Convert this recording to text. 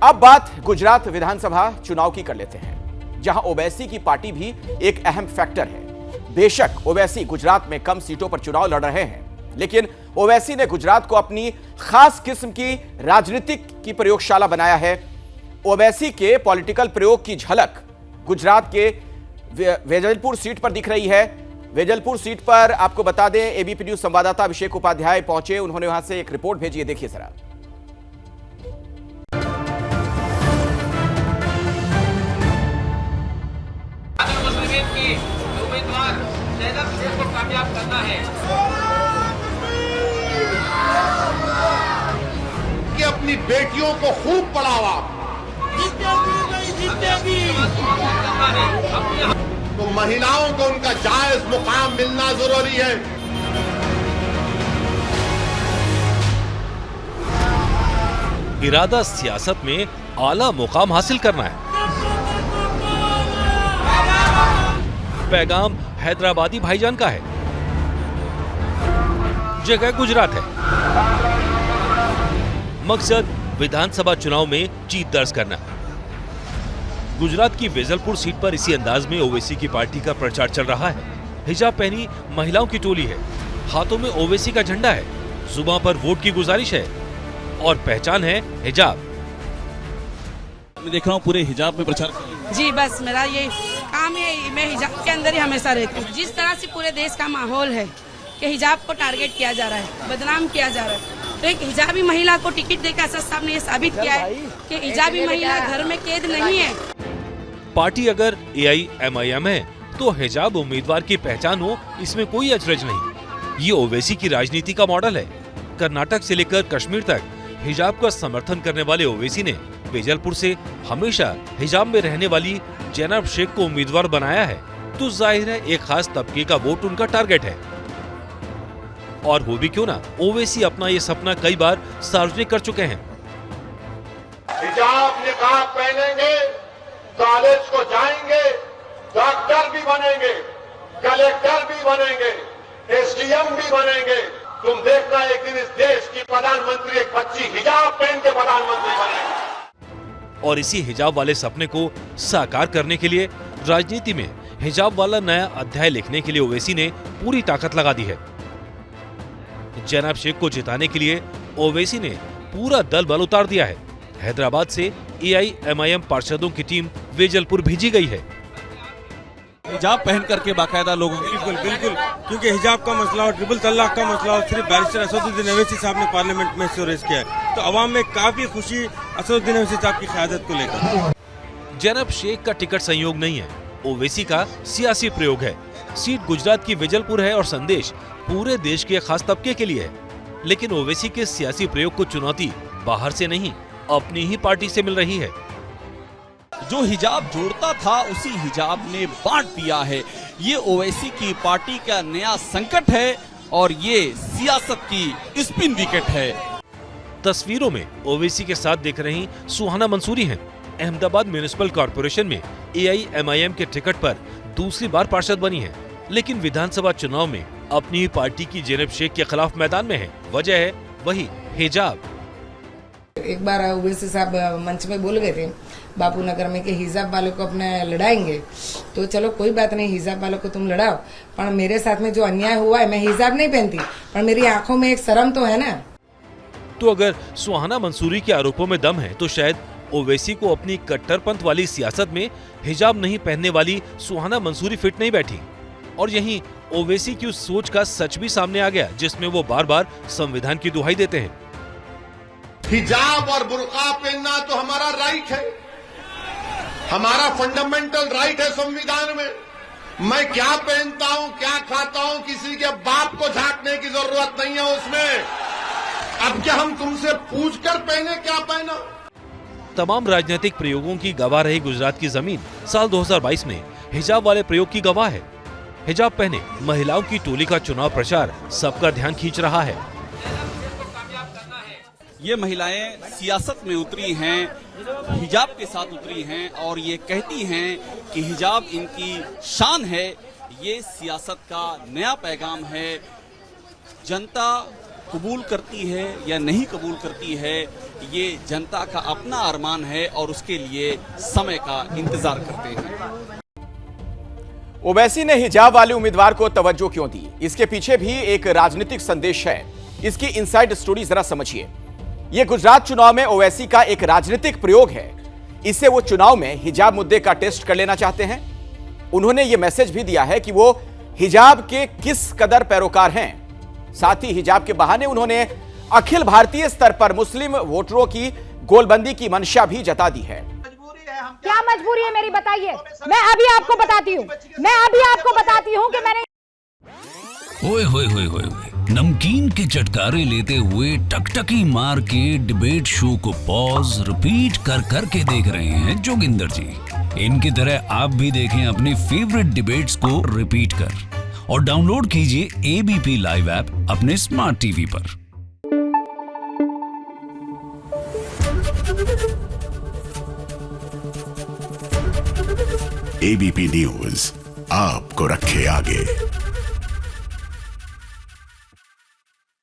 अब बात गुजरात विधानसभा चुनाव की कर लेते हैं, जहां ओवैसी की पार्टी भी एक अहम फैक्टर है। बेशक ओवैसी गुजरात में कम सीटों पर चुनाव लड़ रहे हैं, लेकिन ओवैसी ने गुजरात को अपनी खास किस्म की राजनीतिक की प्रयोगशाला बनाया है। ओवैसी के पॉलिटिकल प्रयोग की झलक गुजरात के वेजलपुर सीट पर दिख रही है। वेजलपुर सीट पर आपको बता दें, एबीपी न्यूज संवाददाता अभिषेक उपाध्याय पहुंचे, उन्होंने वहां से एक रिपोर्ट भेजी है, देखिए जरा। कामयाब करना है कि अपनी बेटियों को खूब पढ़ावा, तो महिलाओं को उनका जायज मुकाम मिलना जरूरी है। इरादा सियासत में आला मुकाम हासिल करना है। पैगाम हैदराबादी भाईजान का है, जगह गुजरात है। मकसद विधानसभा चुनाव में जीत दर्ज करना। गुजरात की वेजलपुर सीट पर इसी अंदाज में ओवैसी की पार्टी का प्रचार चल रहा है। हिजाब पहनी महिलाओं की टोली है, हाथों में ओवैसी का झंडा है, जुबान पर वोट की गुजारिश है और पहचान है हिजाब। मैं देख रहा हूँ पूरे हिजाब में प्रचार। जी बस मेरा ये काम है, मैं हिजाब के अंदर ही हमेशा रहती हूँ। जिस तरह से पूरे देश का माहौल है कि हिजाब को टारगेट किया जा रहा है, बदनाम किया जा रहा है, तो एक हिजाबी महिला को टिकट देकर असद साहब ने ये साबित किया है कि हिजाबी महिला घर में कैद नहीं है। पार्टी अगर AIMIM है तो हिजाब उम्मीदवार की पहचान हो, इसमें कोई अचरज नहीं। ये ओवैसी की राजनीति का मॉडल है। कर्नाटक से लेकर कश्मीर तक हिजाब का समर्थन करने वाले ओवैसी ने वेजलपुर से हमेशा हिजाब में रहने वाली जैनब शेख को उम्मीदवार बनाया है, तो जाहिर है एक खास तबके का वोट उनका टारगेट है। और वो भी क्यों ना, ओवैसी अपना ये सपना कई बार सार्वजनिक कर चुके हैं। हिजाब निकाब पहनेंगे, कॉलेज को जाएंगे, डॉक्टर भी बनेंगे, कलेक्टर भी बनेंगे, SDM भी बनेंगे। तुम देखना एक दिन इस देश की प्रधानमंत्री एक बच्ची हिजाब पहन के प्रधानमंत्री बनेगी। और इसी हिजाब वाले सपने को साकार करने के लिए राजनीति में हिजाब वाला नया अध्याय लिखने के लिए ओवैसी ने पूरी ताकत लगा दी है। जैनब शेख को जिताने के लिए ओवैसी ने पूरा दल बल उतार दिया है। हैदराबाद से AIMIM पार्षदों की टीम वेजलपुर भेजी गई है। हिजाब पहन करके बाकायदा लोगों बिल्कुल बिल्कुल, क्योंकि हिजाब का मसला और ट्रिपल तलाक का मसला और सिर्फ बैरिस्टर असदुद्दीन ओवैसी साहब ने पार्लियामेंट में रेज किया है, तो अवाम में काफी खुशी असदुद्दीन ओवैसी साहब की क़यादत को लेकर। जैनब शेख का टिकट संयोग नहीं है, ओवैसी का सियासी प्रयोग है। सीट गुजरात की वेजलपुर है और संदेश पूरे देश के खास तबके के लिए है। लेकिन ओवैसी के सियासी प्रयोग को चुनौती बाहर से नहीं, अपनी ही पार्टी से मिल रही है। जो हिजाब जोड़ता था उसी हिजाब ने बांट दिया है। ये ओवैसी की पार्टी का नया संकट है और ये सियासत की स्पिन विकेट है। तस्वीरों में ओवैसी के साथ दिख रही सुहाना मंसूरी हैं। अहमदाबाद म्युनिसिपल कॉर्पोरेशन में AIMIM के टिकट पर दूसरी बार पार्षद बनी है, लेकिन विधानसभा चुनाव में अपनी पार्टी की जैनब शेख के खिलाफ मैदान में है। वजह है वही हिजाब। एक बार ओवैसी साहब मंच में बोल गए थे बापू नगर में कि हिजाब वालों को अपने लड़ाएंगे, तो चलो कोई बात नहीं, हिजाब वालों को तुम लड़ाओ, पर मेरे साथ में जो अन्याय हुआ है, मैं हिजाब नहीं पहनती, पर मेरी आंखों में एक शर्म तो है ना। तो अगर सुहाना मंसूरी के आरोपों में दम है, तो शायद ओवैसी को अपनी कट्टरपंथ वाली सियासत में हिजाब नहीं पहनने वाली सुहाना मंसूरी फिट नहीं बैठी। और यहीं ओवैसी की उस सोच का सच भी सामने आ गया, जिसमें वो बार बार संविधान की दुहाई देते हैं। हिजाब और बुर्का पहनना तो हमारा राइट है, हमारा फंडामेंटल राइट है संविधान में। मैं क्या पहनता हूं, क्या खाता हूं, किसी के बाप को झांकने की जरूरत नहीं है उसमें। अब क्या हम तुमसे पूछकर पहने क्या पहना? तमाम राजनीतिक प्रयोगों की गवाह रही गुजरात की जमीन साल 2022 में हिजाब वाले प्रयोग की गवाह है। हिजाब पहने महिलाओं की टोली का चुनाव प्रचार सबका ध्यान खींच रहा है। ये महिलाएं सियासत में उतरी हैं, हिजाब के साथ उतरी हैं और ये कहती हैं कि हिजाब इनकी शान है। ये सियासत का नया पैगाम है। जनता कबूल करती है या नहीं कबूल करती है, ये जनता का अपना अरमान है और उसके लिए समय का इंतजार करते हैं। ओवैसी ने हिजाब वाले उम्मीदवार को तवज्जो क्यों दी? इसके पीछे भी एक राजनीतिक संदेश है। इसकी इनसाइड स्टोरी जरा समझिए। यह गुजरात चुनाव में ओवैसी का एक राजनीतिक प्रयोग है। इससे वो चुनाव में हिजाब मुद्दे का टेस्ट कर लेना चाहते हैं। उन्होंने यह मैसेज भी दिया है कि वो हिजाब के किस कदर पैरोकार हैं। साथ ही हिजाब के बहाने उन्होंने अखिल भारतीय स्तर पर मुस्लिम वोटरों की गोलबंदी की मंशा भी जता दी है। क्या मजबूरी है मेरी, बताइए। मैं अभी आपको बताती हूँ कि मैंने ओए होए होए होए नमकीन के चटकारे लेते हुए टकटकी मार के डिबेट शो को पॉज रिपीट कर करके देख रहे हैं जोगिंदर जी। इनकी तरह आप भी देखें अपनी फेवरेट डिबेट्स को रिपीट कर और डाउनलोड कीजिए एबीपी लाइव ऐप अपने स्मार्ट टीवी पर। एबीपी न्यूज आपको रखे आगे।